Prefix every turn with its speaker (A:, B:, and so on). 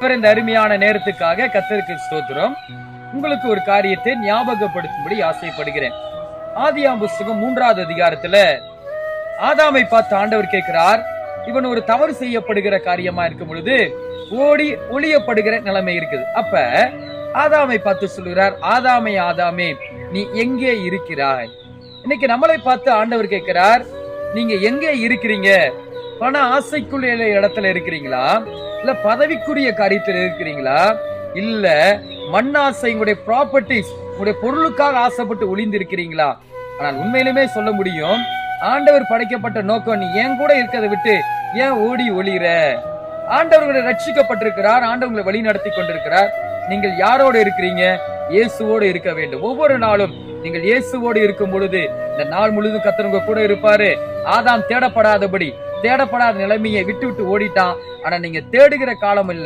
A: இந்த அருமையான நேரத்துக்காக கர்த்தருக்கு ஸ்தோத்திரம். உங்களுக்கு ஒரு காரியத்தை ஞாபகப்படுத்தும்படி ஆசைப்படுகிறேன். ஆதியாம் புஸ்தகம் 3வது அதிகாரத்துல ஆதாமை பார்த்து ஆண்டவர் கேட்கிறார், இவன் ஒரு தவறு செய்யப்படுகிற காரியமா இருக்கும் பொழுது ஓடி ஒளியப்படுகிற நிலைமை இருக்குது. அப்ப ஆதாமை பார்த்து சொல்லுகிறார், ஆதாமே ஆதாமே நீ எங்கே இருக்கிறாய்? இன்னைக்கு நம்மளை பார்த்து ஆண்டவர் கேட்கிறார், நீங்க எங்கே இருக்கிறீங்க? பண ஆசைக்குள்ள இடத்துல இருக்கிறீங்களா? இல்ல பதவிக்குரிய காரியத்தில் இருக்கிறீங்களா? இல்ல மண்ணாசை, உங்களுடைய ப்ராப்பர்ட்டிஸ், உங்களுடைய பொருளுக்காக ஆசைப்பட்டு ஒளிந்து இருக்கிறீங்களா? ஆனால் உண்மையிலுமே சொல்ல முடியும், ஆண்டவர் படைக்கப்பட்ட நோக்கம் நீ என் கூட இருக்கிறத விட்டு ஏன் ஓடி ஒளிற? ஆண்டவர்களை ரட்சிக்கப்பட்டிருக்கிறார், ஆண்டவர்களை வழி நடத்தி கொண்டிருக்கிறார். நீங்கள் யாரோடு இருக்கிறீங்க? இயேசுவோடு இருக்க வேண்டும். ஒவ்வொரு நாளும் நீங்கள் இயேசுவோடு இருக்கும் பொழுது இந்த நாள் முழுதும் கர்த்தர் உங்க கூட இருப்பாரு. ஆதாம் தேடப்படாத நிலைமையை விட்டு ஓடிட்டான். ஆனா நீங்க தேடுகிற காலம் இல்ல.